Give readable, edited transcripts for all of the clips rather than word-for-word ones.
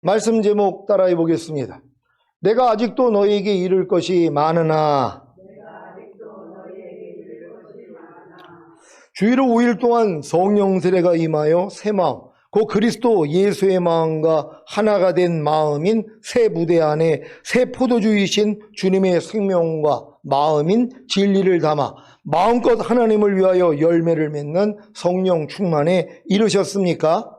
말씀 제목 따라해 보겠습니다. 내가 아직도 너희에게 이를 것이 많으나. 주일을 5일 동안 성령 세례가 임하여 새 마음, 그 그리스도 예수의 마음과 하나가 된 마음인 새 부대 안에 새 포도주이신 주님의 생명과 마음인 진리를 담아 마음껏 하나님을 위하여 열매를 맺는 성령 충만에 이르셨습니까?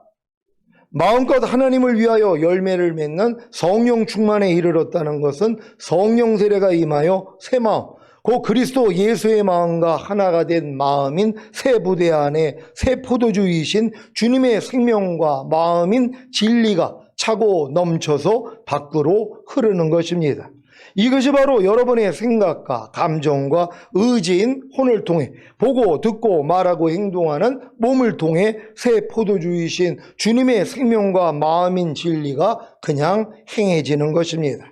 마음껏 하나님을 위하여 열매를 맺는 성령 충만에 이르렀다는 것은 성령 세례가 임하여 새 마음, 그 그리스도 예수의 마음과 하나가 된 마음인 새 부대 안에 새 포도주이신 주님의 생명과 마음인 진리가 차고 넘쳐서 밖으로 흐르는 것입니다. 이것이 바로 여러분의 생각과 감정과 의지인 혼을 통해 보고 듣고 말하고 행동하는 몸을 통해 새 포도주이신 주님의 생명과 마음인 진리가 그냥 행해지는 것입니다.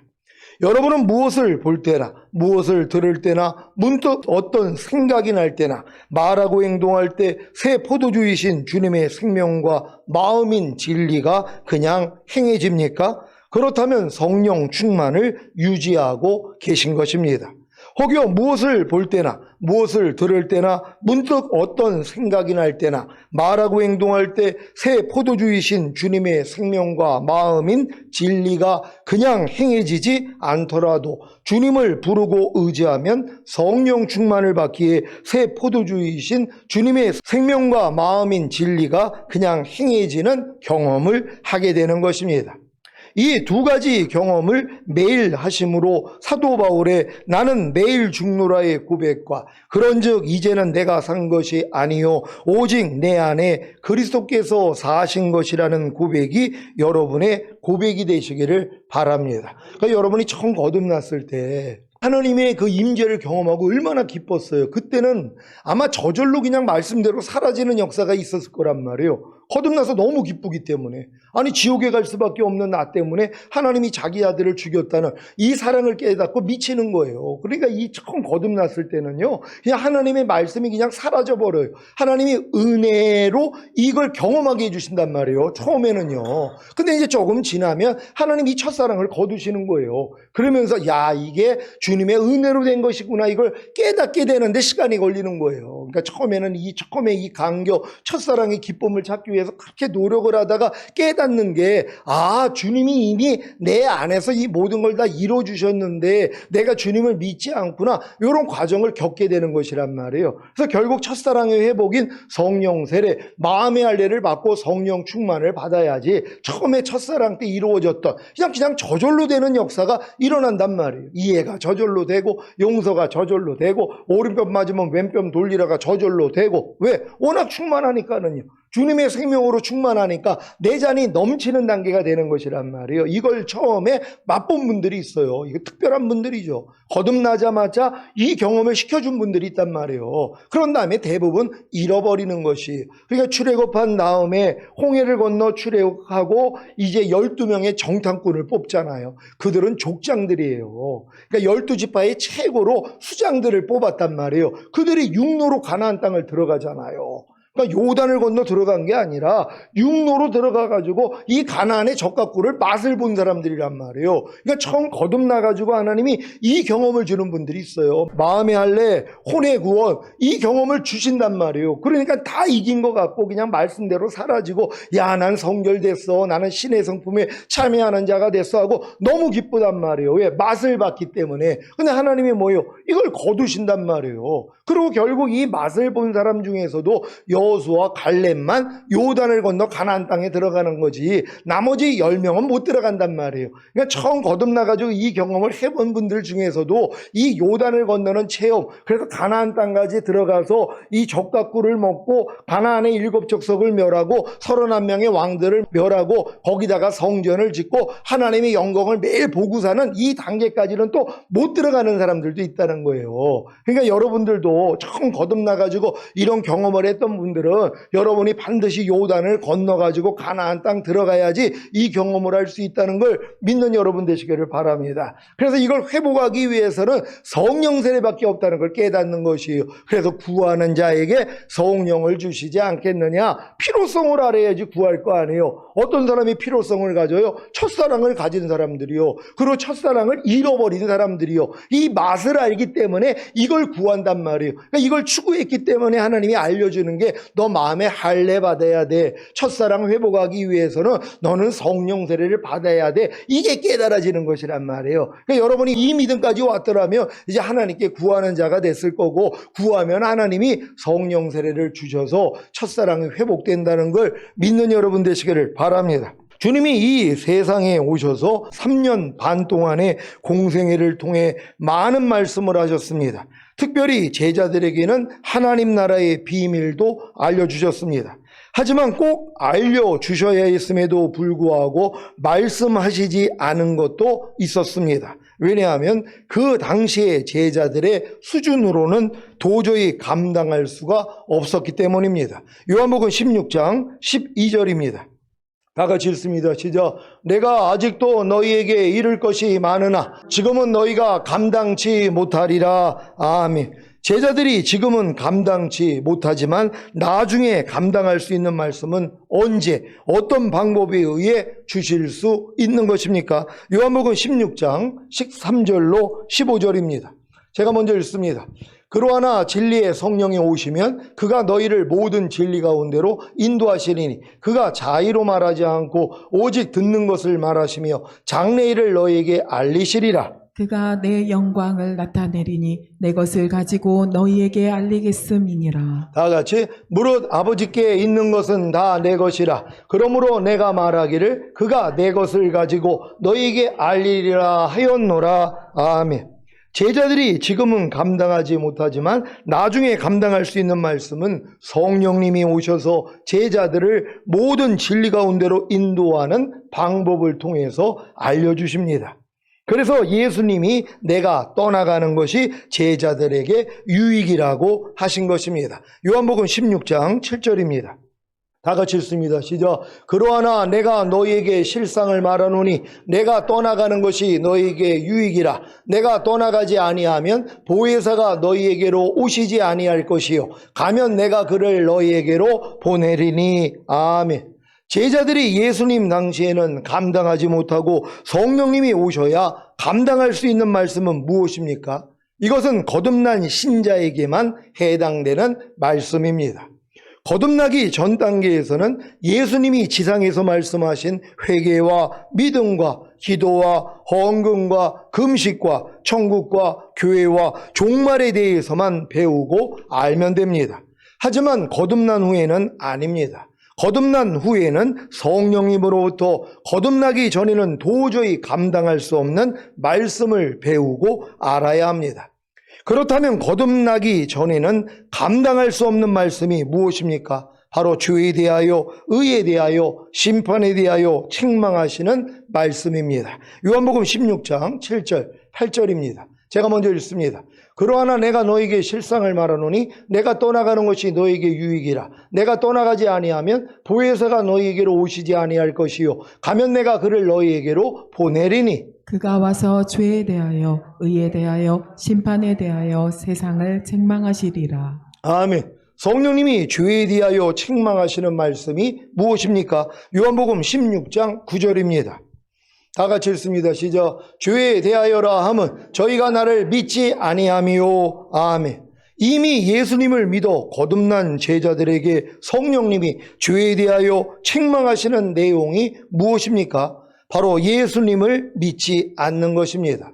여러분은 무엇을 볼 때나 무엇을 들을 때나 문득 어떤 생각이 날 때나 말하고 행동할 때 새 포도주이신 주님의 생명과 마음인 진리가 그냥 행해집니까? 그렇다면 성령 충만을 유지하고 계신 것입니다. 혹여 무엇을 볼 때나 무엇을 들을 때나 문득 어떤 생각이 날 때나 말하고 행동할 때 새 포도주이신 주님의 생명과 마음인 진리가 그냥 행해지지 않더라도 주님을 부르고 의지하면 성령 충만을 받기에 새 포도주이신 주님의 생명과 마음인 진리가 그냥 행해지는 경험을 하게 되는 것입니다. 이 두 가지 경험을 매일 하심으로 사도 바울의 나는 매일 죽노라의 고백과 그런즉 이제는 내가 산 것이 아니요 오직 내 안에 그리스도께서 사신 것이라는 고백이 여러분의 고백이 되시기를 바랍니다. 그러니까 여러분이 처음 거듭났을 때 하나님의 그 임재를 경험하고 얼마나 기뻤어요. 그때는 아마 저절로 그냥 말씀대로 사라지는 역사가 있었을 거란 말이에요. 거듭나서 너무 기쁘기 때문에. 아니 지옥에 갈 수밖에 없는 나 때문에 하나님이 자기 아들을 죽였다는 이 사랑을 깨닫고 미치는 거예요. 그러니까 이 처음 거듭났을 때는요, 그냥 하나님의 말씀이 그냥 사라져버려요. 하나님이 은혜로 이걸 경험하게 해주신단 말이에요. 처음에는요. 근데 이제 조금 지나면 하나님이 이 첫사랑을 거두시는 거예요. 그러면서 야 이게 주님의 은혜로 된 것이구나 이걸 깨닫게 되는데 시간이 걸리는 거예요. 그러니까 처음에 이 감격 첫사랑의 기쁨을 찾기 위해서 그렇게 노력을 하다가 깨닫는 게 주님이 이미 내 안에서 이 모든 걸 다 이뤄주셨는데 내가 주님을 믿지 않구나 이런 과정을 겪게 되는 것이란 말이에요. 그래서 결국 첫사랑의 회복인 성령 세례 마음의 할례를 받고 성령 충만을 받아야지 처음에 첫사랑 때 이루어졌던 그냥 저절로 되는 역사가 일어난단 말이에요. 이해가 저절로 되고 용서가 저절로 되고 오른편 맞으면 왼편 돌리라가 저절로 되고 왜? 워낙 충만하니까는요. 주님의 생명으로 충만하니까 내 잔이 넘치는 단계가 되는 것이란 말이에요. 이걸 처음에 맛본 분들이 있어요. 이게 특별한 분들이죠. 거듭나자마자 이 경험을 시켜준 분들이 있단 말이에요. 그런 다음에 대부분 잃어버리는 것이. 그러니까 출애굽한 다음에 홍해를 건너 출애굽하고 이제 12명의 정탐꾼을 뽑잖아요. 그들은 족장들이에요. 그러니까 12지파의 최고로 수장들을 뽑았단 말이에요. 그들이 육로로 가나안 땅을 들어가잖아요. 그러니까 요단을 건너 들어간 게 아니라 육로로 들어가가지고 이 가나안의 적각구를 맛을 본 사람들이란 말이에요. 그러니까 처음 거듭나가지고 하나님이 이 경험을 주는 분들이 있어요. 마음의 할례, 혼의 구원 이 경험을 주신단 말이에요. 그러니까 다 이긴 것 같고 그냥 말씀대로 사라지고 야 난 성결됐어 나는 신의 성품에 참여하는 자가 됐어 하고 너무 기쁘단 말이에요. 왜? 맛을 봤기 때문에. 근데 하나님이 뭐예요? 이걸 거두신단 말이에요. 그리고 결국 이 맛을 본 사람 중에서도 여호수아 갈렙만 요단을 건너 가나안 땅에 들어가는 거지 나머지 10명은 못 들어간단 말이에요. 그러니까 처음 거듭나가지고 이 경험을 해본 분들 중에서도 이 요단을 건너는 체험 그래서 가나안 땅까지 들어가서 이 적각구를 먹고 가나안의 7족속을 멸하고 31명의 왕들을 멸하고 거기다가 성전을 짓고 하나님의 영광을 매일 보고 사는 이 단계까지는 또 못 들어가는 사람들도 있다는 거예요. 그러니까 여러분들도 처음 거듭나가지고 이런 경험을 했던 분들 여러분들은 여러분이 반드시 요단을 건너가지고 가나안 땅 들어가야지 이 경험을 할 수 있다는 걸 믿는 여러분 되시기를 바랍니다. 그래서 이걸 회복하기 위해서는 성령 세례밖에 없다는 걸 깨닫는 것이에요. 그래서 구하는 자에게 성령을 주시지 않겠느냐. 필요성을 알아야지 구할 거 아니에요. 어떤 사람이 필요성을 가져요? 첫사랑을 가진 사람들이요. 그리고 첫사랑을 잃어버린 사람들이요. 이 맛을 알기 때문에 이걸 구한단 말이에요. 그러니까 이걸 추구했기 때문에 하나님이 알려주는 게 너 마음에 할례 받아야 돼. 첫사랑 회복하기 위해서는 너는 성령 세례를 받아야 돼. 이게 깨달아지는 것이란 말이에요. 그러니까 여러분이 이 믿음까지 왔더라면 이제 하나님께 구하는 자가 됐을 거고, 구하면 하나님이 성령 세례를 주셔서 첫사랑이 회복된다는 걸 믿는 여러분 되시기를 바랍니다. 주님이 이 세상에 오셔서 3년 반 동안의 공생애를 통해 많은 말씀을 하셨습니다. 특별히 제자들에게는 하나님 나라의 비밀도 알려주셨습니다. 하지만 꼭 알려주셔야 했음에도 불구하고 말씀하시지 않은 것도 있었습니다. 왜냐하면 그 당시의 제자들의 수준으로는 도저히 감당할 수가 없었기 때문입니다. 요한복음 16장 12절입니다. 다 같이 읽습니다. 시작. 내가 아직도 너희에게 이를 것이 많으나 지금은 너희가 감당치 못하리라. 아멘. 제자들이 지금은 감당치 못하지만 나중에 감당할 수 있는 말씀은 언제, 어떤 방법에 의해 주실 수 있는 것입니까? 요한복음 16장 13절로 15절입니다. 제가 먼저 읽습니다. 그러하나 진리의 성령이 오시면 그가 너희를 모든 진리 가운데로 인도하시리니 그가 자의로 말하지 않고 오직 듣는 것을 말하시며 장래일을 너희에게 알리시리라. 그가 내 영광을 나타내리니 내 것을 가지고 너희에게 알리겠음이니라. 다 같이 무릇 아버지께 있는 것은 다 내 것이라. 그러므로 내가 말하기를 그가 내 것을 가지고 너희에게 알리리라 하였노라. 아멘. 제자들이 지금은 감당하지 못하지만 나중에 감당할 수 있는 말씀은 성령님이 오셔서 제자들을 모든 진리 가운데로 인도하는 방법을 통해서 알려주십니다. 그래서 예수님이 내가 떠나가는 것이 제자들에게 유익이라고 하신 것입니다. 요한복음 16장 7절입니다. 다 같이 읽습니다. 시작. 그러하나 내가 너희에게 실상을 말하노니 내가 떠나가는 것이 너희에게 유익이라. 내가 떠나가지 아니하면 보혜사가 너희에게로 오시지 아니할 것이요 가면 내가 그를 너희에게로 보내리니. 아멘. 제자들이 예수님 당시에는 감당하지 못하고 성령님이 오셔야 감당할 수 있는 말씀은 무엇입니까? 이것은 거듭난 신자에게만 해당되는 말씀입니다. 거듭나기 전 단계에서는 예수님이 지상에서 말씀하신 회개와 믿음과 기도와 헌금과 금식과 천국과 교회와 종말에 대해서만 배우고 알면 됩니다. 하지만 거듭난 후에는 아닙니다. 거듭난 후에는 성령님으로부터 거듭나기 전에는 도저히 감당할 수 없는 말씀을 배우고 알아야 합니다. 그렇다면 거듭나기 전에는 감당할 수 없는 말씀이 무엇입니까? 바로 죄에 대하여, 의에 대하여, 심판에 대하여 책망하시는 말씀입니다. 요한복음 16장 7절, 8절입니다. 제가 먼저 읽습니다. 그러하나 내가 너에게 실상을 말하노니 내가 떠나가는 것이 너에게 유익이라. 내가 떠나가지 아니하면 보혜사가 너희에게로 오시지 아니할 것이요 가면 내가 그를 너희에게로 보내리니. 그가 와서 죄에 대하여 의에 대하여 심판에 대하여 세상을 책망하시리라. 아멘. 성령님이 죄에 대하여 책망하시는 말씀이 무엇입니까? 요한복음 16장 9절입니다. 다 같이 읽습니다. 시작. 죄에 대하여라 함은 저희가 나를 믿지 아니하미요. 아멘. 이미 예수님을 믿어 거듭난 제자들에게 성령님이 죄에 대하여 책망하시는 내용이 무엇입니까? 바로 예수님을 믿지 않는 것입니다.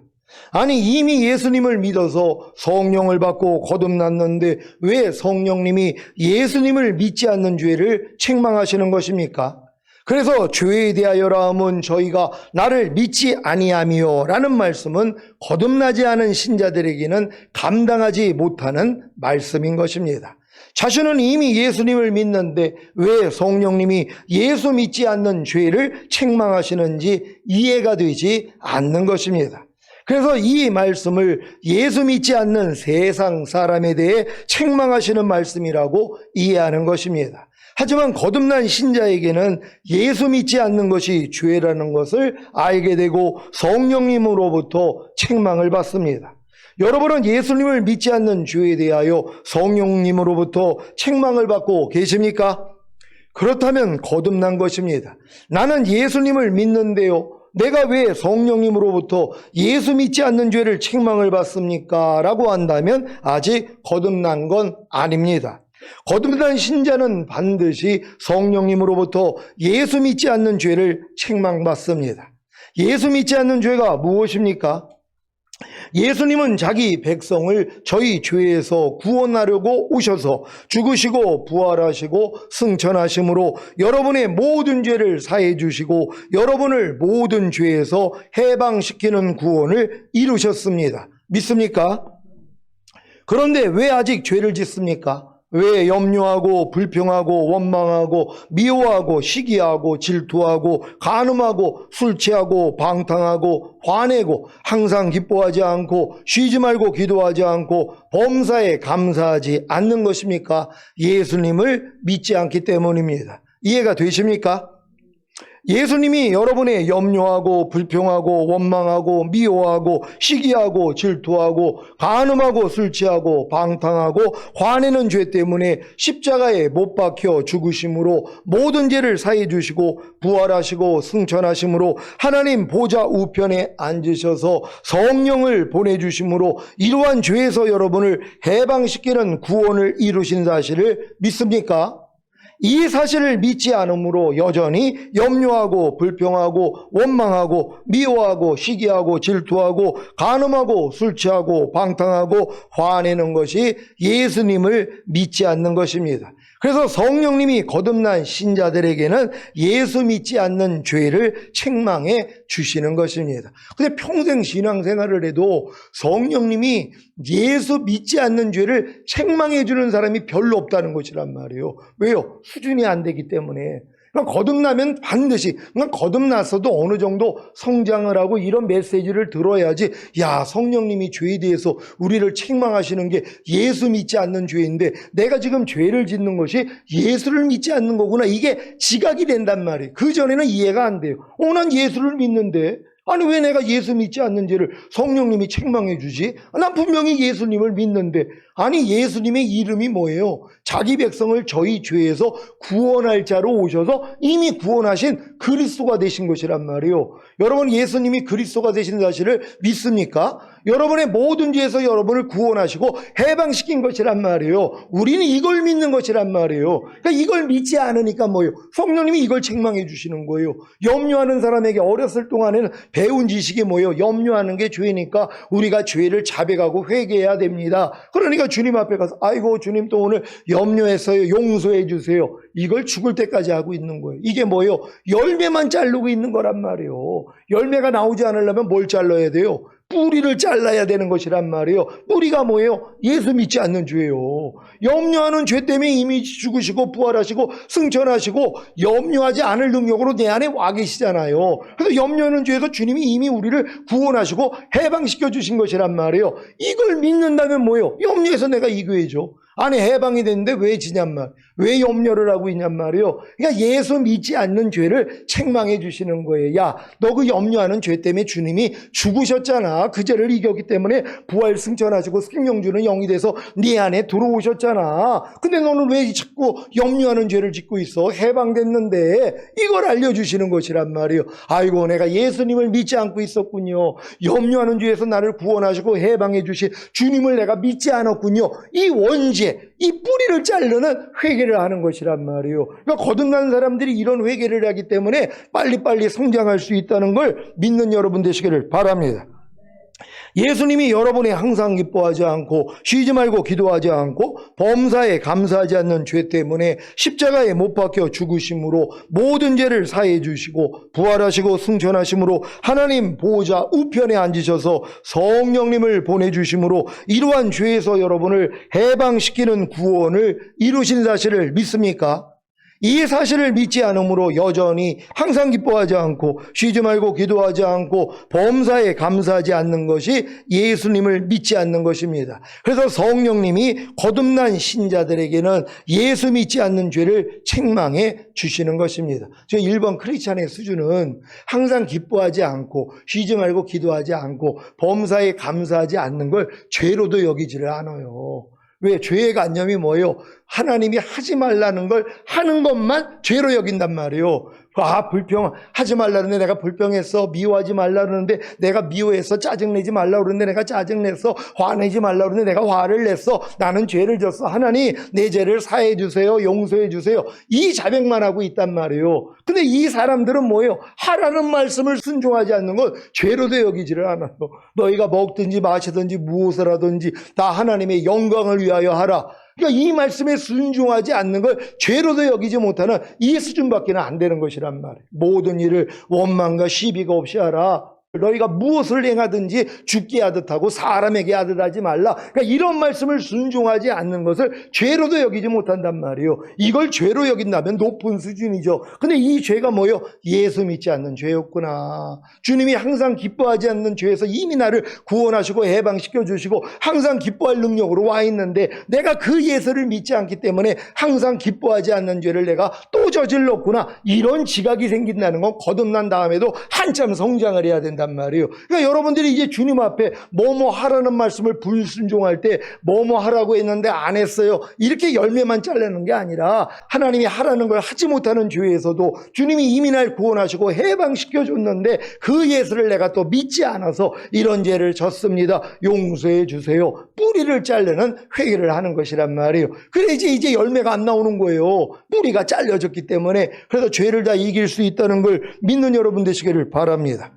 아니, 이미 예수님을 믿어서 성령을 받고 거듭났는데 왜 성령님이 예수님을 믿지 않는 죄를 책망하시는 것입니까? 그래서 죄에 대하여라 함은 저희가 나를 믿지 아니하미요 라는 말씀은 거듭나지 않은 신자들에게는 감당하지 못하는 말씀인 것입니다. 자신은 이미 예수님을 믿는데 왜 성령님이 예수 믿지 않는 죄를 책망하시는지 이해가 되지 않는 것입니다. 그래서 이 말씀을 예수 믿지 않는 세상 사람에 대해 책망하시는 말씀이라고 이해하는 것입니다. 하지만 거듭난 신자에게는 예수 믿지 않는 것이 죄라는 것을 알게 되고 성령님으로부터 책망을 받습니다. 여러분은 예수님을 믿지 않는 죄에 대하여 성령님으로부터 책망을 받고 계십니까? 그렇다면 거듭난 것입니다. 나는 예수님을 믿는데요, 내가 왜 성령님으로부터 예수 믿지 않는 죄를 책망을 받습니까? 라고 한다면 아직 거듭난 건 아닙니다. 거듭난 신자는 반드시 성령님으로부터 예수 믿지 않는 죄를 책망받습니다. 예수 믿지 않는 죄가 무엇입니까? 예수님은 자기 백성을 저희 죄에서 구원하려고 오셔서 죽으시고 부활하시고 승천하심으로 여러분의 모든 죄를 사해 주시고 여러분을 모든 죄에서 해방시키는 구원을 이루셨습니다. 믿습니까? 그런데 왜 아직 죄를 짓습니까? 왜 염려하고 불평하고 원망하고 미워하고 시기하고 질투하고 간음하고 술 취하고 방탕하고 화내고 항상 기뻐하지 않고 쉬지 말고 기도하지 않고 범사에 감사하지 않는 것입니까? 예수님을 믿지 않기 때문입니다. 이해가 되십니까? 예수님이 여러분의 염려하고 불평하고 원망하고 미워하고 시기하고 질투하고 간음하고 술 취하고 방탕하고 화내는 죄 때문에 십자가에 못 박혀 죽으심으로 모든 죄를 사해 주시고 부활하시고 승천하심으로 하나님 보좌 우편에 앉으셔서 성령을 보내주심으로 이러한 죄에서 여러분을 해방시키는 구원을 이루신 사실을 믿습니까? 이 사실을 믿지 않으므로 여전히 염려하고 불평하고 원망하고 미워하고 시기하고 질투하고 간음하고 술 취하고 방탕하고 화내는 것이 예수님을 믿지 않는 것입니다. 그래서 성령님이 거듭난 신자들에게는 예수 믿지 않는 죄를 책망해 주시는 것입니다. 근데 평생 신앙생활을 해도 성령님이 예수 믿지 않는 죄를 책망해 주는 사람이 별로 없다는 것이란 말이에요. 왜요? 수준이 안 되기 때문에. 그러니까 거듭나면 반드시, 그러니까 거듭났어도 어느 정도 성장을 하고 이런 메시지를 들어야지, 야, 성령님이 죄에 대해서 우리를 책망하시는 게 예수 믿지 않는 죄인데 내가 지금 죄를 짓는 것이 예수를 믿지 않는 거구나, 이게 지각이 된단 말이에요. 그전에는 이해가 안 돼요. 난 예수를 믿는데 아니 왜 내가 예수 믿지 않는 죄를 성령님이 책망해 주지? 난 분명히 예수님을 믿는데. 아니 예수님의 이름이 뭐예요? 자기 백성을 저희 죄에서 구원할 자로 오셔서 이미 구원하신 그리스도가 되신 것이란 말이에요. 여러분 예수님이 그리스도가 되신 사실을 믿습니까? 여러분의 모든 죄에서 여러분을 구원하시고 해방시킨 것이란 말이에요. 우리는 이걸 믿는 것이란 말이에요. 그러니까 이걸 믿지 않으니까 뭐예요? 성령님이 이걸 책망해 주시는 거예요. 염려하는 사람에게 어렸을 동안에는 배운 지식이 뭐예요? 염려하는 게 죄니까 우리가 죄를 자백하고 회개해야 됩니다. 그러니까 주님 앞에 가서 아이고 주님 또 오늘 염려했어요, 용서해 주세요. 이걸 죽을 때까지 하고 있는 거예요. 이게 뭐예요? 열매만 자르고 있는 거란 말이에요. 열매가 나오지 않으려면 뭘 잘라야 돼요? 뿌리를 잘라야 되는 것이란 말이에요. 뿌리가 뭐예요? 예수 믿지 않는 죄예요. 염려하는 죄 때문에 이미 죽으시고 부활하시고 승천하시고 염려하지 않을 능력으로 내 안에 와 계시잖아요. 그래서 염려하는 죄에서 주님이 이미 우리를 구원하시고 해방시켜 주신 것이란 말이에요. 이걸 믿는다면 뭐예요? 염려해서 내가 이겨야죠. 안에 해방이 됐는데 왜 지냔 말, 왜 염려를 하고 있냔 말이에요. 그러니까 예수 믿지 않는 죄를 책망해 주시는 거예요. 야, 너 그 염려하는 죄 때문에 주님이 죽으셨잖아. 그 죄를 이겼기 때문에 부활 승천하시고 생명 주는 영이 돼서 네 안에 들어오셨잖아. 근데 너는 왜 자꾸 염려하는 죄를 짓고 있어? 해방됐는데. 이걸 알려주시는 것이란 말이에요. 아이고 내가 예수님을 믿지 않고 있었군요. 염려하는 죄에서 나를 구원하시고 해방해 주신 주님을 내가 믿지 않았군요. 이 원죄, 이 뿌리를 자르는 회개를 하는 것이란 말이에요. 그러니까 거듭난 사람들이 이런 회개를 하기 때문에 빨리빨리 성장할 수 있다는 걸 믿는 여러분 되시기를 바랍니다. 예수님이 여러분이 항상 기뻐하지 않고 쉬지 말고 기도하지 않고 범사에 감사하지 않는 죄 때문에 십자가에 못 박혀 죽으심으로 모든 죄를 사해 주시고 부활하시고 승천하심으로 하나님 보호자 우편에 앉으셔서 성령님을 보내주심으로 이러한 죄에서 여러분을 해방시키는 구원을 이루신 사실을 믿습니까? 이 사실을 믿지 않으므로 여전히 항상 기뻐하지 않고 쉬지 말고 기도하지 않고 범사에 감사하지 않는 것이 예수님을 믿지 않는 것입니다. 그래서 성령님이 거듭난 신자들에게는 예수 믿지 않는 죄를 책망해 주시는 것입니다. 저 1번 크리스찬의 수준은 항상 기뻐하지 않고 쉬지 말고 기도하지 않고 범사에 감사하지 않는 걸 죄로도 여기지를 않아요. 왜? 죄의 관념이 뭐예요? 하나님이 하지 말라는 걸 하는 것만 죄로 여긴단 말이에요. 하지 말라는데 내가 불평했어. 미워하지 말라는데 내가 미워했어. 짜증내지 말라 그러는데 내가 짜증냈어. 화내지 말라 그러는데 내가 화를 냈어. 나는 죄를 졌어. 하나님 내 죄를 사해 주세요. 용서해 주세요. 이 자백만 하고 있단 말이에요. 근데 이 사람들은 뭐예요? 하라는 말씀을 순종하지 않는 건 죄로도 여기지를 않아요. 너희가 먹든지 마시든지 무엇을 하든지 다 하나님의 영광을 위하여 하라. 그러니까 이 말씀에 순종하지 않는 걸 죄로도 여기지 못하는 이 수준밖에 안 되는 것이란 말이에요. 모든 일을 원망과 시비가 없이 하라. 너희가 무엇을 행하든지 죽게 하듯 하고 사람에게 하듯 하지 말라. 그러니까 이런 말씀을 순종하지 않는 것을 죄로도 여기지 못한단 말이에요. 이걸 죄로 여긴다면 높은 수준이죠. 근데 이 죄가 뭐예요? 예수 믿지 않는 죄였구나. 주님이 항상 기뻐하지 않는 죄에서 이미 나를 구원하시고 해방시켜 주시고 항상 기뻐할 능력으로 와 있는데 내가 그 예수를 믿지 않기 때문에 항상 기뻐하지 않는 죄를 내가 또 저질렀구나. 이런 지각이 생긴다는 건 거듭난 다음에도 한참 성장을 해야 된다. 말이에요. 그러니까 여러분들이 이제 주님 앞에 뭐뭐 하라는 말씀을 불순종할 때 뭐뭐 하라고 했는데 안 했어요. 이렇게 열매만 잘라는 게 아니라 하나님이 하라는 걸 하지 못하는 죄에서도 주님이 이미 날 구원하시고 해방시켜 줬는데 그 예수를 내가 또 믿지 않아서 이런 죄를 졌습니다. 용서해 주세요. 뿌리를 자르는 회개를 하는 것이란 말이에요. 그래야지 이제 열매가 안 나오는 거예요. 뿌리가 잘려졌기 때문에. 그래서 죄를 다 이길 수 있다는 걸 믿는 여러분 되시기를 바랍니다.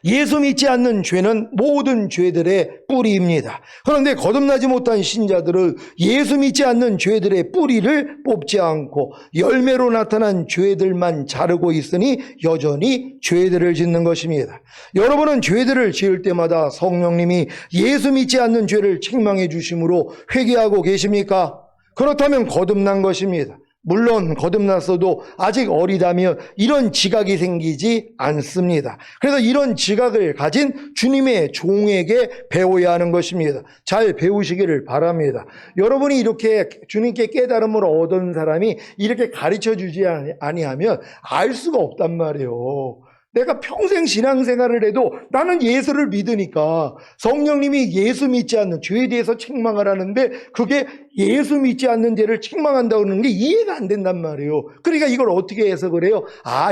예수 믿지 않는 죄는 모든 죄들의 뿌리입니다. 그런데 거듭나지 못한 신자들은 예수 믿지 않는 죄들의 뿌리를 뽑지 않고 열매로 나타난 죄들만 자르고 있으니 여전히 죄들을 짓는 것입니다. 여러분은 죄들을 지을 때마다 성령님이 예수 믿지 않는 죄를 책망해 주심으로 회개하고 계십니까? 그렇다면 거듭난 것입니다. 물론 거듭났어도 아직 어리다면 이런 지각이 생기지 않습니다. 그래서 이런 지각을 가진 주님의 종에게 배워야 하는 것입니다. 잘 배우시기를 바랍니다. 여러분이 이렇게 주님께 깨달음을 얻은 사람이 이렇게 가르쳐 주지 아니하면 알 수가 없단 말이에요. 내가 평생 신앙생활을 해도 나는 예수를 믿으니까 성령님이 예수 믿지 않는 죄에 대해서 책망을 하는데 그게 예수 믿지 않는 죄를 책망한다고 하는 게 이해가 안 된단 말이에요. 그러니까 이걸 어떻게 해석을 해요?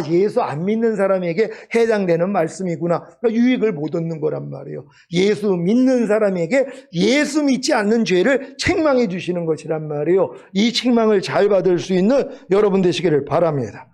예수 안 믿는 사람에게 해당되는 말씀이구나. 그러니까 유익을 못 얻는 거란 말이에요. 예수 믿는 사람에게 예수 믿지 않는 죄를 책망해 주시는 것이란 말이에요. 이 책망을 잘 받을 수 있는 여러분 되시기를 바랍니다.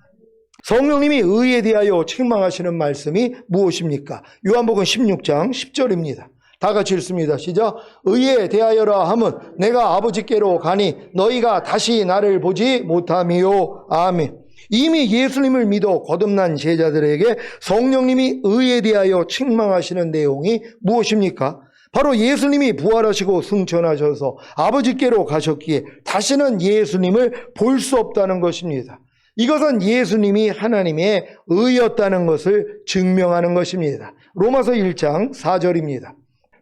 성령님이 의에 대하여 책망하시는 말씀이 무엇입니까? 요한복음 16장 10절입니다. 다 같이 읽습니다. 시작. 의에 대하여라 함은 내가 아버지께로 가니 너희가 다시 나를 보지 못함이요. 아멘. 이미 예수님을 믿어 거듭난 제자들에게 성령님이 의에 대하여 책망하시는 내용이 무엇입니까? 바로 예수님이 부활하시고 승천하셔서 아버지께로 가셨기에 다시는 예수님을 볼 수 없다는 것입니다. 이것은 예수님이 하나님의 의였다는 것을 증명하는 것입니다. 로마서 1장 4절입니다.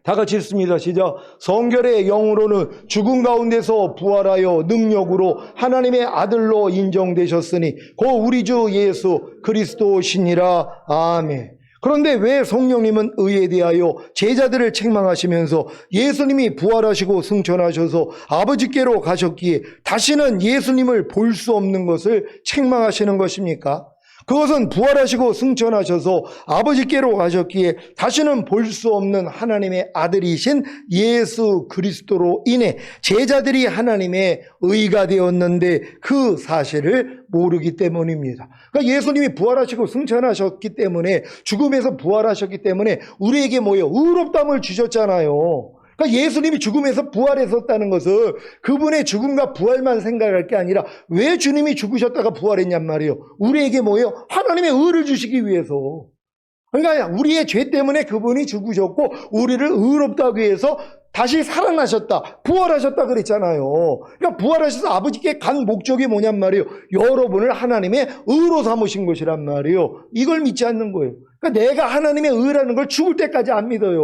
다 같이 읽습니다. 시작. 성결의 영으로는 죽은 가운데서 부활하여 능력으로 하나님의 아들로 인정되셨으니 곧 우리 주 예수 그리스도시니라. 아멘. 그런데 왜 성령님은 의에 대하여 제자들을 책망하시면서 예수님이 부활하시고 승천하셔서 아버지께로 가셨기에 다시는 예수님을 볼 수 없는 것을 책망하시는 것입니까? 그것은 부활하시고 승천하셔서 아버지께로 가셨기에 다시는 볼 수 없는 하나님의 아들이신 예수 그리스도로 인해 제자들이 하나님의 의가 되었는데 그 사실을 모르기 때문입니다. 그러니까 예수님이 부활하시고 승천하셨기 때문에 죽음에서 부활하셨기 때문에 우리에게 뭐예요? 의롭다함을 주셨잖아요. 그러니까 예수님이 죽음에서 부활했었다는 것은 그분의 죽음과 부활만 생각할 게 아니라 왜 주님이 죽으셨다가 부활했냔 말이에요. 우리에게 뭐예요? 하나님의 의를 주시기 위해서. 그러니까 우리의 죄 때문에 그분이 죽으셨고 우리를 의롭다 하기 위해서 다시 살아나셨다, 부활하셨다 그랬잖아요. 그러니까 부활하셔서 아버지께 간 목적이 뭐냔 말이에요. 여러분을 하나님의 의로 삼으신 것이란 말이에요. 이걸 믿지 않는 거예요. 그러니까 내가 하나님의 의라는 걸 죽을 때까지 안 믿어요.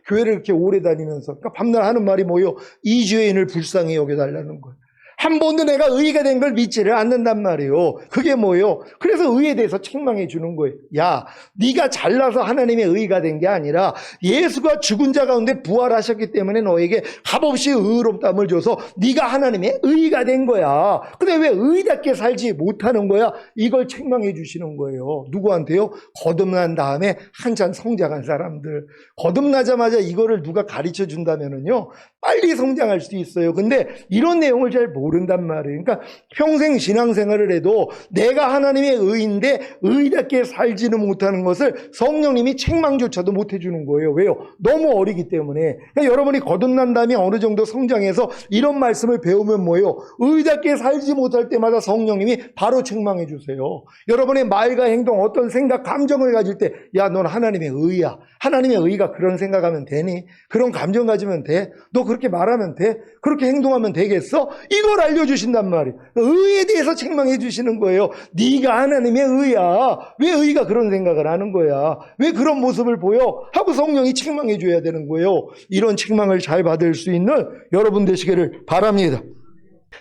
교회를 이렇게 오래 다니면서. 그러니까 밤낮 하는 말이 뭐예요? 이주의인을 불쌍히 여겨달라는 거예요. 한 번도 내가 의가 된 걸 믿지를 않는단 말이에요. 그게 뭐예요? 그래서 의에 대해서 책망해 주는 거예요. 야, 네가 잘나서 하나님의 의가 된 게 아니라 예수가 죽은 자 가운데 부활하셨기 때문에 너에게 값없이 의롭다함을 줘서 네가 하나님의 의가 된 거야. 근데 왜 의답게 살지 못하는 거야? 이걸 책망해 주시는 거예요. 누구한테요? 거듭난 다음에 한참 성장한 사람들. 거듭나자마자 이거를 누가 가르쳐 준다면은요, 빨리 성장할 수 있어요. 근데 이런 내용을 잘 모른단 말이에요. 그러니까 평생 신앙생활을 해도 내가 하나님의 의인데 의답게 살지는 못하는 것을 성령님이 책망조차도 못 해주는 거예요. 왜요? 너무 어리기 때문에. 그러니까 여러분이 거듭난 다음에 어느 정도 성장해서 이런 말씀을 배우면 뭐예요? 의답게 살지 못할 때마다 성령님이 바로 책망해 주세요. 여러분의 말과 행동, 어떤 생각, 감정을 가질 때, 야, 넌 하나님의 의야. 하나님의 의가 그런 생각하면 되니? 그런 감정 가지면 돼? 너 그렇게 말하면 돼? 그렇게 행동하면 되겠어? 이걸 알려주신단 말이에요. 의에 대해서 책망해 주시는 거예요. 네가 하나님의 의야. 왜 의가 그런 생각을 하는 거야? 왜 그런 모습을 보여? 하고 성령이 책망해 줘야 되는 거예요. 이런 책망을 잘 받을 수 있는 여러분 되시기를 바랍니다.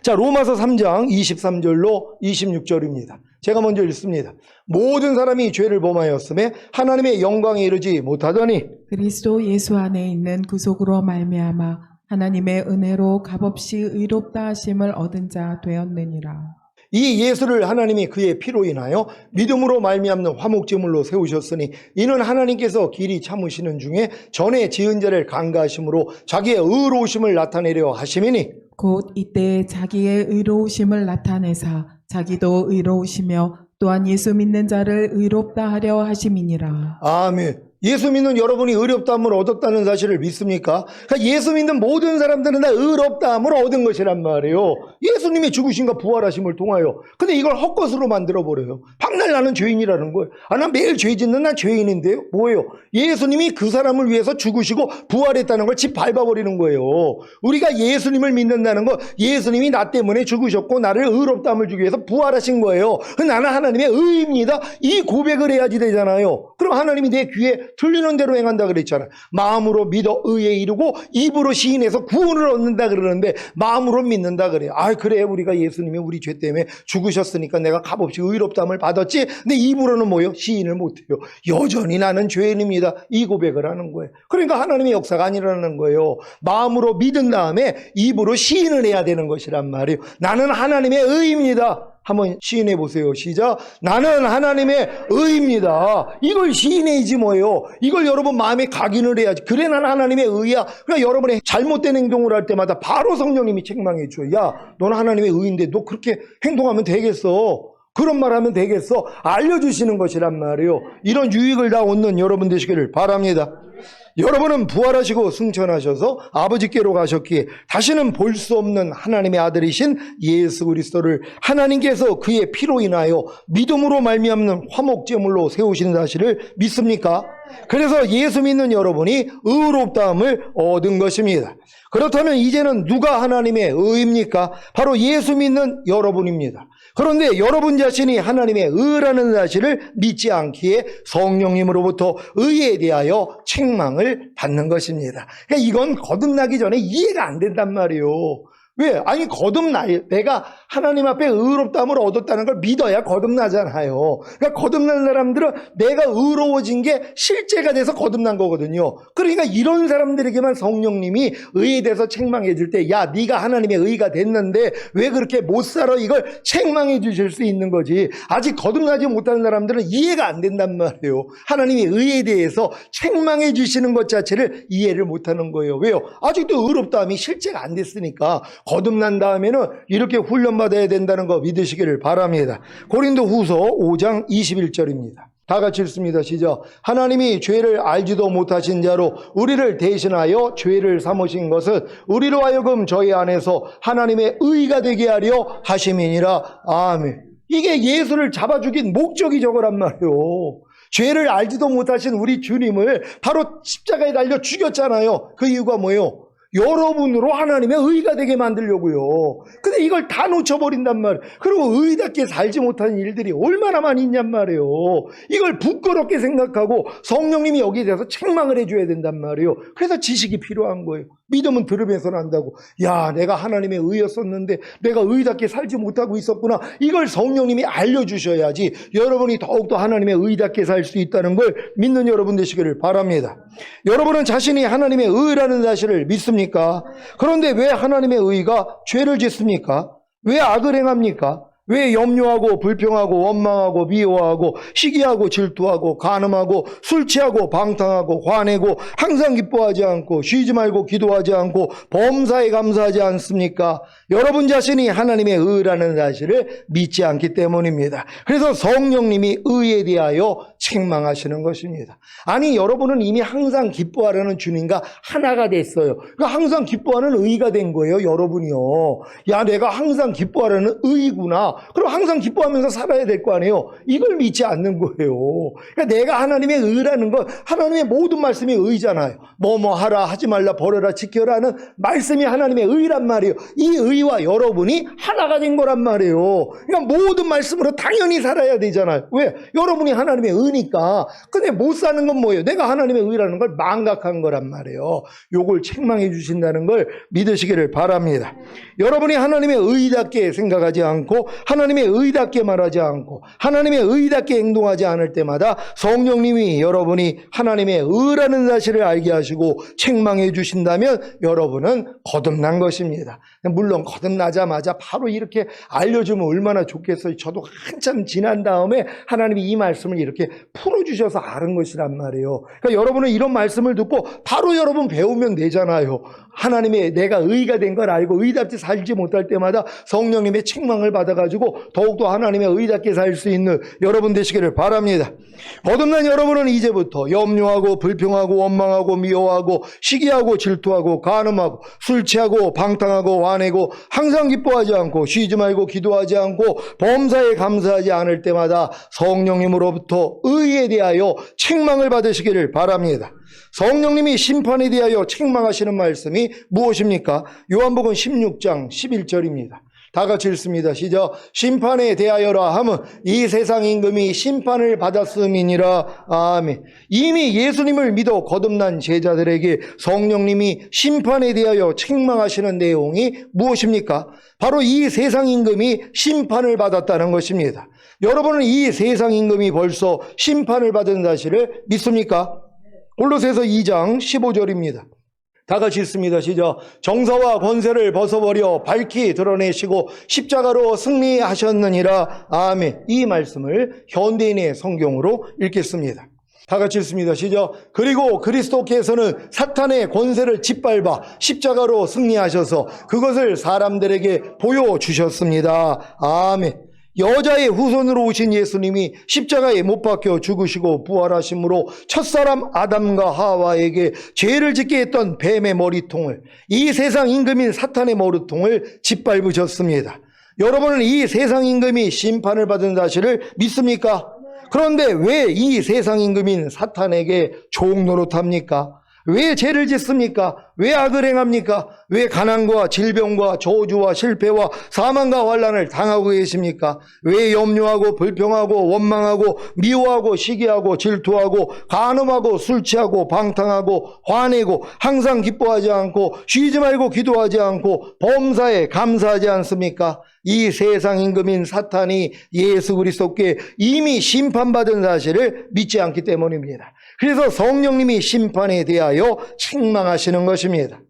자, 로마서 3장 23절로 26절입니다. 제가 먼저 읽습니다. 모든 사람이 죄를 범하였음에 하나님의 영광에 이르지 못하더니 그리스도 예수 안에 있는 구속으로 말미암아 하나님의 은혜로 값없이 의롭다 하심을 얻은 자 되었느니라. 이 예수를 하나님이 그의 피로 인하여 믿음으로 말미암는 화목제물로 세우셨으니 이는 하나님께서 길이 참으시는 중에 전에 지은 자를 간과하심으로 자기의 의로우심을 나타내려 하심이니 곧 이때 자기의 의로우심을 나타내사 자기도 의로우시며 또한 예수 믿는 자를 의롭다 하려 하심이니라. 아멘. 예수 믿는 여러분이 의롭다함을 얻었다는 사실을 믿습니까? 그러니까 예수 믿는 모든 사람들은 다 의롭다함을 얻은 것이란 말이에요. 예수님이 죽으신가 부활하심을 통하여. 근데 이걸 헛것으로 만들어버려요. 박날 나는 죄인이라는 거예요. 아, 난 매일 죄 짓는 난 죄인인데요. 뭐예요? 예수님이 그 사람을 위해서 죽으시고 부활했다는 걸 집 밟아버리는 거예요. 우리가 예수님을 믿는다는 거, 예수님이 나 때문에 죽으셨고 나를 의롭다함을 주기 위해서 부활하신 거예요. 나는 하나님의 의입니다. 이 고백을 해야지 되잖아요. 그럼 하나님이 내 귀에 틀리는 대로 행한다 그랬잖아요. 마음으로 믿어 의에 이르고 입으로 시인해서 구원을 얻는다 그러는데 마음으로 믿는다 그래요. 아, 그래, 우리가 예수님이 우리 죄 때문에 죽으셨으니까 내가 값없이 의롭다함을 받았지. 근데 입으로는 뭐예요? 시인을 못해요. 여전히 나는 죄인입니다. 이 고백을 하는 거예요. 그러니까 하나님의 역사가 아니라는 거예요. 마음으로 믿은 다음에 입으로 시인을 해야 되는 것이란 말이에요. 나는 하나님의 의입니다. 한번 시인해 보세요. 시작. 나는 하나님의 의입니다. 이걸 시인해야지 뭐예요. 이걸 여러분 마음에 각인을 해야지. 그래, 나는 하나님의 의야. 그러니까 여러분의 잘못된 행동을 할 때마다 바로 성령님이 책망해 줘요. 야, 너는 하나님의 의인데 너 그렇게 행동하면 되겠어? 그런 말 하면 되겠어? 알려주시는 것이란 말이에요. 이런 유익을 다 얻는 여러분 되시기를 바랍니다. 여러분은 부활하시고 승천하셔서 아버지께로 가셨기에 다시는 볼 수 없는 하나님의 아들이신 예수 그리스도를 하나님께서 그의 피로 인하여 믿음으로 말미암는 화목제물로 세우시는 사실을 믿습니까? 그래서 예수 믿는 여러분이 의롭다함을 얻은 것입니다. 그렇다면 이제는 누가 하나님의 의입니까? 바로 예수 믿는 여러분입니다. 그런데 여러분 자신이 하나님의 의라는 사실을 믿지 않기에 성령님으로부터 의에 대하여 책망을 받는 것입니다. 그러니까 이건 거듭나기 전에 이해가 안 된단 말이에요. 왜? 아니, 내가 하나님 앞에 의롭다함을 얻었다는 걸 믿어야 거듭나잖아요. 그러니까 거듭난 사람들은 내가 의로워진 게 실제가 돼서 거듭난 거거든요. 그러니까 이런 사람들에게만 성령님이 의에 대해서 책망해 줄 때, 야, 네가 하나님의 의가 됐는데 왜 그렇게 못 살아? 이걸 책망해 주실 수 있는 거지. 아직 거듭나지 못한 사람들은 이해가 안 된단 말이에요. 하나님의 의에 대해서 책망해 주시는 것 자체를 이해를 못하는 거예요. 왜요? 아직도 의롭다함이 실제가 안 됐으니까. 거듭난 다음에는 이렇게 훈련받아야 된다는 거 믿으시기를 바랍니다. 고린도 후서 5장 21절입니다. 다 같이 읽습니다. 시작. 하나님이 죄를 알지도 못하신 자로 우리를 대신하여 죄를 삼으신 것은 우리로 하여금 저희 안에서 하나님의 의가 되게 하려 하심이니라. 아멘. 이게 예수를 잡아 죽인 목적이 저거란 말이에요. 죄를 알지도 못하신 우리 주님을 바로 십자가에 달려 죽였잖아요. 그 이유가 뭐예요? 여러분으로 하나님의 의가 되게 만들려고요. 근데 이걸 다 놓쳐버린단 말이에요. 그리고 의답게 살지 못하는 일들이 얼마나 많이 있냔 말이에요. 이걸 부끄럽게 생각하고 성령님이 여기에 대해서 책망을 해줘야 된단 말이에요. 그래서 지식이 필요한 거예요. 믿음은 들으면서 난다고. 야, 내가 하나님의 의였었는데 내가 의답게 살지 못하고 있었구나. 이걸 성령님이 알려주셔야지 여러분이 더욱더 하나님의 의답게 살 수 있다는 걸 믿는 여러분 되시기를 바랍니다. 여러분은 자신이 하나님의 의라는 사실을 믿습니까? 그런데 왜 하나님의 의가 죄를 짓습니까? 왜 악을 행합니까? 왜 염려하고 불평하고 원망하고 미워하고 시기하고 질투하고 간음하고 술 취하고 방탕하고 화내고 항상 기뻐하지 않고 쉬지 말고 기도하지 않고 범사에 감사하지 않습니까? 여러분 자신이 하나님의 의라는 사실을 믿지 않기 때문입니다. 그래서 성령님이 의에 대하여 책망하시는 것입니다. 아니, 여러분은 이미 항상 기뻐하려는 주님과 하나가 됐어요. 그러니까 항상 기뻐하는 의가 된 거예요, 여러분이요. 야, 내가 항상 기뻐하려는 의구나. 그럼 항상 기뻐하면서 살아야 될 거 아니에요. 이걸 믿지 않는 거예요. 그러니까 내가 하나님의 의라는 건 하나님의 모든 말씀이 의잖아요. 뭐뭐 하라, 하지 말라, 버려라, 지켜라는 말씀이 하나님의 의란 말이에요. 이 의와 여러분이 하나가 된 거란 말이에요. 그러니까 모든 말씀으로 당연히 살아야 되잖아요. 왜? 여러분이 하나님의 의니까. 근데 못 사는 건 뭐예요? 내가 하나님의 의라는 걸 망각한 거란 말이에요. 요걸 책망해 주신다는 걸 믿으시기를 바랍니다. 여러분이 하나님의 의답게 생각하지 않고 하나님의 의답게 말하지 않고 하나님의 의답게 행동하지 않을 때마다 성령님이 여러분이 하나님의 의라는 사실을 알게 하시고 책망해 주신다면 여러분은 거듭난 것입니다. 물론 거듭나자마자 바로 이렇게 알려주면 얼마나 좋겠어요. 저도 한참 지난 다음에 하나님이 이 말씀을 이렇게 풀어주셔서 아는 것이란 말이에요. 그러니까 여러분은 이런 말씀을 듣고 바로 여러분 배우면 되잖아요. 하나님의 내가 의가 된 걸 알고 의답게 살지 못할 때마다 성령님의 책망을 받아가지고 더욱더 하나님의 의답게 살 수 있는 여러분 되시기를 바랍니다. 거듭난 여러분은 이제부터 염려하고 불평하고 원망하고 미워하고 시기하고 질투하고 간음하고 술 취하고 방탕하고 화내고 항상 기뻐하지 않고 쉬지 말고 기도하지 않고 범사에 감사하지 않을 때마다 성령님으로부터 의에 대하여 책망을 받으시기를 바랍니다. 성령님이 심판에 대하여 책망하시는 말씀이 무엇입니까? 요한복음 16장 11절입니다. 다 같이 읽습니다. 시작. 심판에 대하여라 함은 이 세상 임금이 심판을 받았음이니라. 아멘. 이미 예수님을 믿어 거듭난 제자들에게 성령님이 심판에 대하여 책망하시는 내용이 무엇입니까? 바로 이 세상 임금이 심판을 받았다는 것입니다. 여러분은 이 세상 임금이 벌써 심판을 받은 사실을 믿습니까? 골로새서 2장 15절입니다. 다 같이 읽습니다. 시작. 정사와 권세를 벗어버려 밝히 드러내시고 십자가로 승리하셨느니라. 아멘. 이 말씀을 현대인의 성경으로 읽겠습니다. 다 같이 읽습니다. 시작. 그리고 그리스도께서는 사탄의 권세를 짓밟아 십자가로 승리하셔서 그것을 사람들에게 보여주셨습니다. 아멘. 여자의 후손으로 오신 예수님이 십자가에 못 박혀 죽으시고 부활하심으로 첫사람 아담과 하와에게 죄를 짓게 했던 뱀의 머리통을, 이 세상 임금인 사탄의 머리통을 짓밟으셨습니다. 여러분은 이 세상 임금이 심판을 받은 사실을 믿습니까? 그런데 왜 이 세상 임금인 사탄에게 종노릇합니까? 왜 죄를 짓습니까? 왜 악을 행합니까? 왜 가난과 질병과 저주와 실패와 사망과 환난을 당하고 계십니까? 왜 염려하고 불평하고 원망하고 미워하고 시기하고 질투하고 간음하고 술 취하고 방탕하고 화내고 항상 기뻐하지 않고 쉬지 말고 기도하지 않고 범사에 감사하지 않습니까? 이 세상 임금인 사탄이 예수 그리스도께 이미 심판받은 사실을 믿지 않기 때문입니다. 그래서 성령님이 심판에 대하여 책망하시는 것입니다.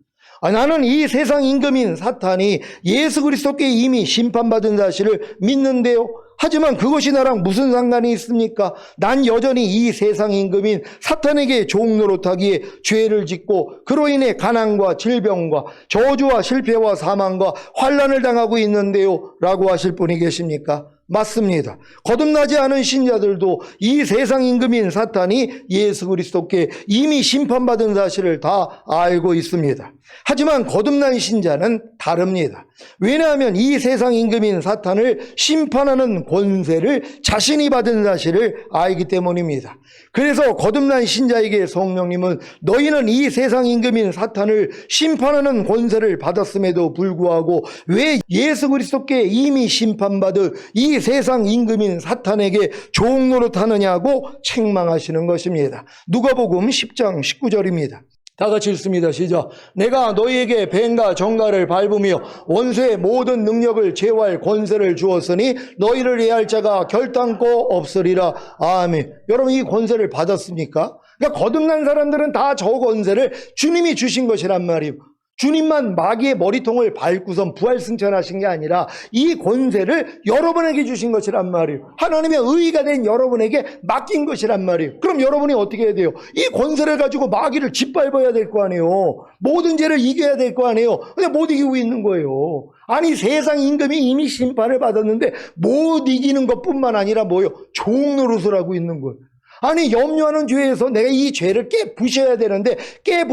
나는 이 세상 임금인 사탄이 예수 그리스도께 이미 심판받은 사실을 믿는데요. 하지만 그것이 나랑 무슨 상관이 있습니까? 난 여전히 이 세상 임금인 사탄에게 종노릇하기에 죄를 짓고 그로 인해 가난과 질병과 저주와 실패와 사망과 환난을 당하고 있는데요. 라고 하실 분이 계십니까? 맞습니다. 거듭나지 않은 신자들도 이 세상 임금인 사탄이 예수 그리스도께 이미 심판받은 사실을 다 알고 있습니다. 하지만 거듭난 신자는 다릅니다. 왜냐하면 이 세상 임금인 사탄을 심판하는 권세를 자신이 받은 사실을 알기 때문입니다. 그래서 거듭난 신자에게 성령님은 너희는 이 세상 임금인 사탄을 심판하는 권세를 받았음에도 불구하고 왜 예수 그리스도께 이미 심판받은 이 세상 임금인 사탄에게 종노릇하느냐고 책망하시는 것입니다. 누가복음 10장 19절입니다. 다 같이 읽습니다. 시작. 내가 너희에게 뱀과 정갈을 밟으며 원수의 모든 능력을 제어할 권세를 주었으니 너희를 해할 자가 결단코 없으리라. 아멘. 여러분, 이 권세를 받았습니까? 그러니까 거듭난 사람들은 다 저 권세를 주님이 주신 것이란 말이에요. 주님만 마귀의 머리통을 밟고선 부활승천하신 게 아니라 이 권세를 여러분에게 주신 것이란 말이에요. 하나님의 의가 된 여러분에게 맡긴 것이란 말이에요. 그럼 여러분이 어떻게 해야 돼요? 이 권세를 가지고 마귀를 짓밟아야 될 거 아니에요. 모든 죄를 이겨야 될 거 아니에요. 근데 못 이기고 있는 거예요. 아니, 세상 임금이 이미 심판을 받았는데 못 이기는 것뿐만 아니라 뭐예요? 종노릇을 하고 있는 거예요. 아니, 염려하는 죄에서 내가 이 죄를 깨부셔야 되는데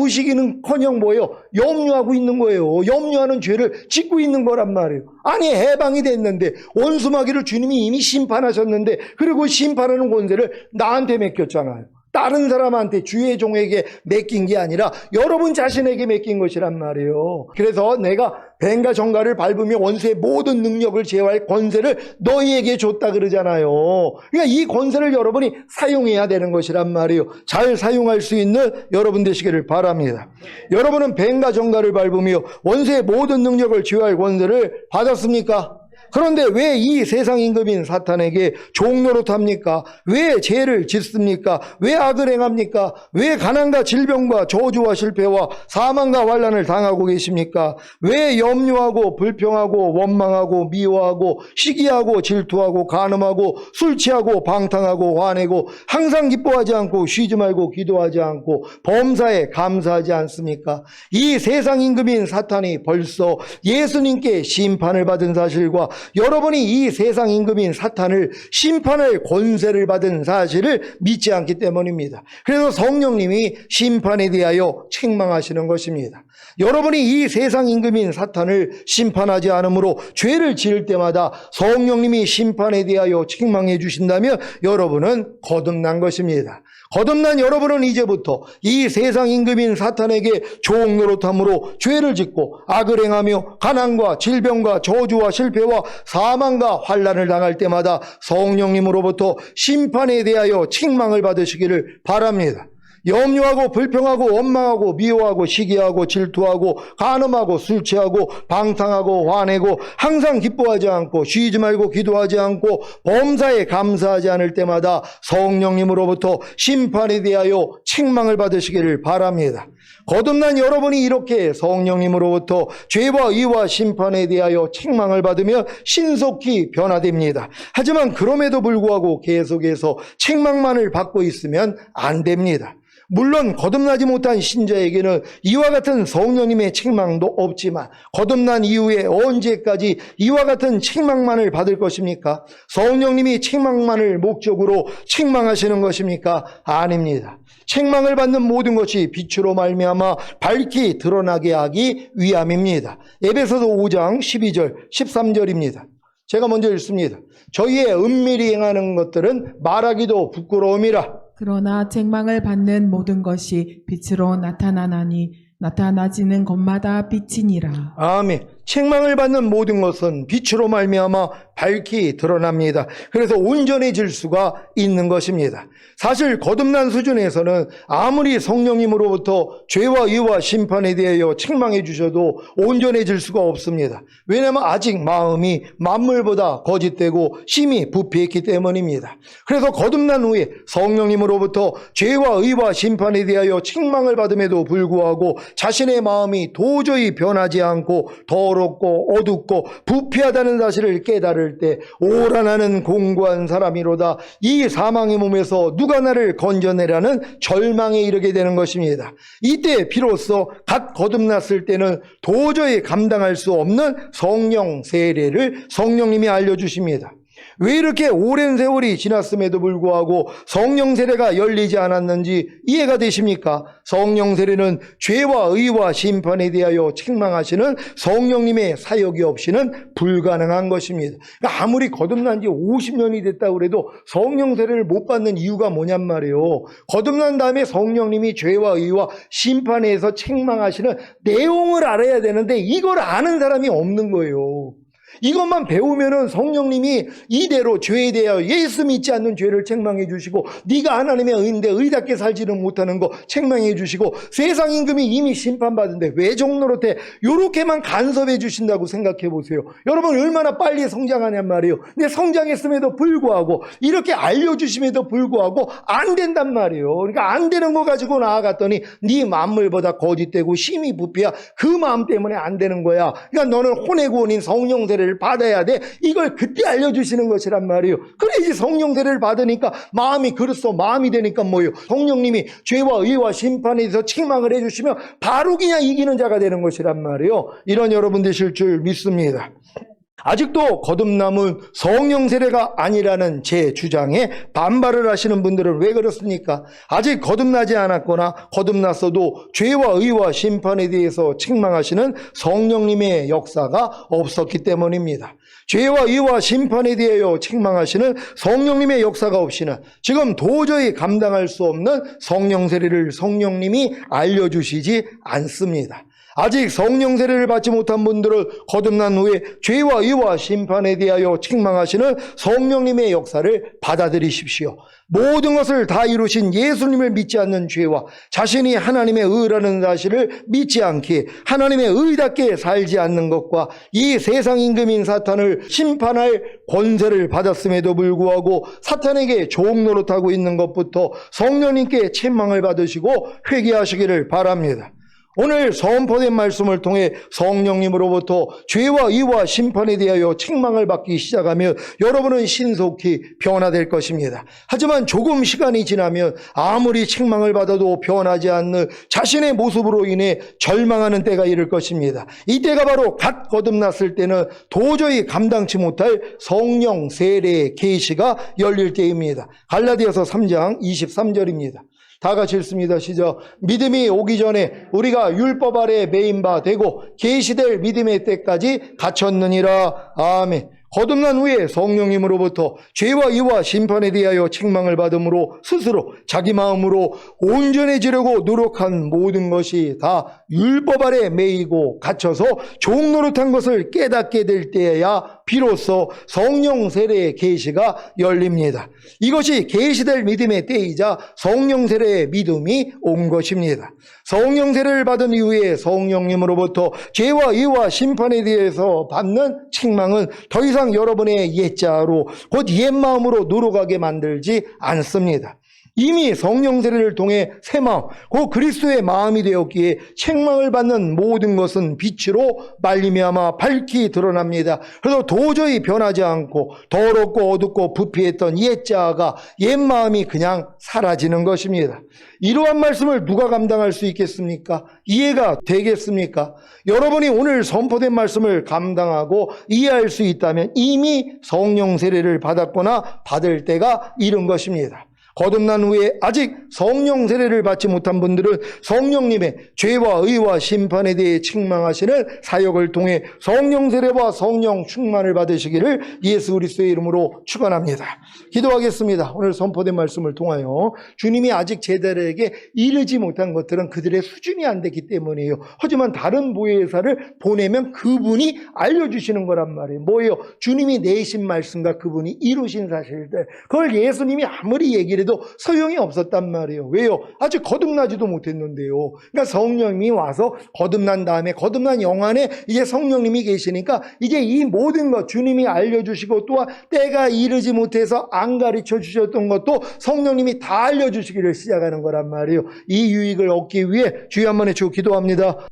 깨부시기는커녕 뭐예요? 염려하고 있는 거예요. 염려하는 죄를 짓고 있는 거란 말이에요. 아니, 해방이 됐는데 원수마귀를 주님이 이미 심판하셨는데 그리고 심판하는 권세를 나한테 맡겼잖아요. 다른 사람한테 주의 종에게 맡긴 게 아니라 여러분 자신에게 맡긴 것이란 말이에요. 그래서 내가 뱀과 정갈을 밟으며 원수의 모든 능력을 제어할 권세를 너희에게 줬다 그러잖아요. 그러니까 이 권세를 여러분이 사용해야 되는 것이란 말이에요. 잘 사용할 수 있는 여러분 되시기를 바랍니다. 여러분은 뱀과 정갈을 밟으며 원수의 모든 능력을 제어할 권세를 받았습니까? 그런데 왜 이 세상 임금인 사탄에게 종노릇합니까? 왜 죄를 짓습니까? 왜 악을 행합니까? 왜 가난과 질병과 저주와 실패와 사망과 환난을 당하고 계십니까? 왜 염려하고 불평하고 원망하고 미워하고 시기하고 질투하고 간음하고 술 취하고 방탕하고 화내고 항상 기뻐하지 않고 쉬지 말고 기도하지 않고 범사에 감사하지 않습니까? 이 세상 임금인 사탄이 벌써 예수님께 심판을 받은 사실과 여러분이 이 세상 임금인 사탄을 심판할 권세를 받은 사실을 믿지 않기 때문입니다. 그래서 성령님이 심판에 대하여 책망하시는 것입니다. 여러분이 이 세상 임금인 사탄을 심판하지 않으므로 죄를 지을 때마다 성령님이 심판에 대하여 책망해 주신다면 여러분은 거듭난 것입니다. 거듭난 여러분은 이제부터 이 세상 임금인 사탄에게 종노릇함으로 죄를 짓고 악을 행하며 가난과 질병과 저주와 실패와 사망과 환난을 당할 때마다 성령님으로부터 심판에 대하여 책망을 받으시기를 바랍니다. 염려하고 불평하고 원망하고 미워하고 시기하고 질투하고 간음하고 술 취하고 방탕하고 화내고 항상 기뻐하지 않고 쉬지 말고 기도하지 않고 범사에 감사하지 않을 때마다 성령님으로부터 심판에 대하여 책망을 받으시기를 바랍니다. 거듭난 여러분이 이렇게 성령님으로부터 죄와 의와 심판에 대하여 책망을 받으며 신속히 변화됩니다. 하지만 그럼에도 불구하고 계속해서 책망만을 받고 있으면 안 됩니다. 물론 거듭나지 못한 신자에게는 이와 같은 성령님의 책망도 없지만 거듭난 이후에 언제까지 이와 같은 책망만을 받을 것입니까? 성령님이 책망만을 목적으로 책망하시는 것입니까? 아닙니다. 책망을 받는 모든 것이 빛으로 말미암아 밝히 드러나게 하기 위함입니다. 에베소서 5장 12절 13절입니다. 제가 먼저 읽습니다. 저희의 은밀히 행하는 것들은 말하기도 부끄러움이라. 그러나 책망을 받는 모든 것이 빛으로 나타나나니 나타나지는 것마다 빛이니라. 아멘. 책망을 받는 모든 것은 빛으로 말미암아 밝히 드러납니다. 그래서 온전해질 수가 있는 것입니다. 사실 거듭난 수준에서는 아무리 성령님으로부터 죄와 의와 심판에 대하여 책망해 주셔도 온전해질 수가 없습니다. 왜냐하면 아직 마음이 만물보다 거짓되고 심히 부패했기 때문입니다. 그래서 거듭난 후에 성령님으로부터 죄와 의와 심판에 대하여 책망을 받음에도 불구하고 자신의 마음이 도저히 변하지 않고 더럽고 어둡고 부패하다는 사실을 깨달을 때 오라 나는 공고한 사람이로다. 이 사망의 몸에서 누가 나를 건져내라는 절망에 이르게 되는 것입니다. 이때 비로소 갓 거듭났을 때는 도저히 감당할 수 없는 성령 세례를 성령님이 알려주십니다. 왜 이렇게 오랜 세월이 지났음에도 불구하고 성령 세례가 열리지 않았는지 이해가 되십니까? 성령 세례는 죄와 의와 심판에 대하여 책망하시는 성령님의 사역이 없이는 불가능한 것입니다. 그러니까 아무리 거듭난 지 50년이 됐다고 해도 성령 세례를 못 받는 이유가 뭐냔 말이에요. 거듭난 다음에 성령님이 죄와 의와 심판에 대해서 책망하시는 내용을 알아야 되는데 이걸 아는 사람이 없는 거예요. 이것만 배우면은 성령님이 이대로 죄에 대하여 예수 믿지 않는 죄를 책망해 주시고, 네가 하나님의 의인데 의답게 살지는 못하는 거 책망해 주시고, 세상 임금이 이미 심판받은데 왜 종노릇해? 요렇게만 간섭해 주신다고 생각해 보세요. 여러분 얼마나 빨리 성장하냔 말이에요. 근데 성장했음에도 불구하고, 이렇게 알려주심에도 불구하고 안 된단 말이에요. 그러니까 안 되는 거 가지고 나아갔더니 네 만물보다 거짓되고 심히 부패야. 그 마음 때문에 안 되는 거야. 그러니까 너는 혼의 구원인 성령 세례를 받아야 돼. 이걸 그때 알려주시는 것이란 말이에요. 그래야지 성령 세례를 받으니까 마음이 그릇서 마음이 되니까 뭐예요? 성령님이 죄와 의와 심판에 대해서 책망을 해주시면 바로 그냥 이기는 자가 되는 것이란 말이에요. 이런 여러분 되실 줄 믿습니다. 아직도 거듭남은 성령 세례가 아니라는 제 주장에 반발을 하시는 분들은 왜 그렇습니까? 아직 거듭나지 않았거나 거듭났어도 죄와 의와 심판에 대해서 책망하시는 성령님의 역사가 없었기 때문입니다. 죄와 의와 심판에 대하여 책망하시는 성령님의 역사가 없이는 지금 도저히 감당할 수 없는 성령 세례를 성령님이 알려주시지 않습니다. 아직 성령 세례를 받지 못한 분들은 거듭난 후에 죄와 의와 심판에 대하여 책망하시는 성령님의 역사를 받아들이십시오. 모든 것을 다 이루신 예수님을 믿지 않는 죄와 자신이 하나님의 의라는 사실을 믿지 않기에 하나님의 의답게 살지 않는 것과 이 세상 임금인 사탄을 심판할 권세를 받았음에도 불구하고 사탄에게 종노릇하고 있는 것부터 성령님께 책망을 받으시고 회개하시기를 바랍니다. 오늘 선포된 말씀을 통해 성령님으로부터 죄와 의와 심판에 대하여 책망을 받기 시작하면 여러분은 신속히 변화될 것입니다. 하지만 조금 시간이 지나면 아무리 책망을 받아도 변하지 않는 자신의 모습으로 인해 절망하는 때가 이를 것입니다. 이때가 바로 갓 거듭났을 때는 도저히 감당치 못할 성령 세례의 계시가 열릴 때입니다. 갈라디아서 3장 23절입니다. 다 같이 읽습니다. 시작. 믿음이 오기 전에 우리가 율법 아래 매인 바 되고 계시될 믿음의 때까지 갇혔느니라. 아멘. 거듭난 후에 성령님으로부터 죄와 의와 심판에 대하여 책망을 받음으로 스스로 자기 마음으로 온전해지려고 노력한 모든 것이 다 율법 아래 매이고 갇혀서 종노릇한 것을 깨닫게 될 때에야 비로소 성령 세례의 계시가 열립니다. 이것이 계시될 믿음의 때이자 성령 세례의 믿음이 온 것입니다. 성령 세례를 받은 이후에 성령님으로부터 죄와 의와 심판에 대해서 받는 책망은 더 이상 여러분의 옛자로 곧 옛마음으로 노력하게 만들지 않습니다. 이미 성령 세례를 통해 새 마음, 곧 그리스도의 마음이 되었기에 책망을 받는 모든 것은 빛으로 말미암아 밝히 드러납니다. 그래서 도저히 변하지 않고 더럽고 어둡고 부패했던 옛자아가 옛 마음이 그냥 사라지는 것입니다. 이러한 말씀을 누가 감당할 수 있겠습니까? 이해가 되겠습니까? 여러분이 오늘 선포된 말씀을 감당하고 이해할 수 있다면 이미 성령 세례를 받았거나 받을 때가 이른 것입니다. 거듭난 후에 아직 성령 세례를 받지 못한 분들은 성령님의 죄와 의와 심판에 대해 책망하시는 사역을 통해 성령 세례와 성령 충만을 받으시기를 예수 그리스도의 이름으로 축원합니다. 기도하겠습니다. 오늘 선포된 말씀을 통하여 주님이 아직 제자들에게 이르지 못한 것들은 그들의 수준이 안 됐기 때문이에요. 하지만 다른 보혜사를 보내면 그분이 알려주시는 거란 말이에요. 뭐예요? 주님이 내신 말씀과 그분이 이루신 사실들, 그걸 예수님이 아무리 얘기를 해도 소용이 없었단 말이에요. 왜요? 아직 거듭나지도 못했는데요. 그러니까 성령님이 와서 거듭난 다음에 거듭난 영안에 이제 성령님이 계시니까 이제 이 모든 것 주님이 알려주시고 또한 때가 이르지 못해서 안 가르쳐 주셨던 것도 성령님이 다 알려주시기를 시작하는 거란 말이에요. 이 유익을 얻기 위해 주여 한번 해주고 기도합니다.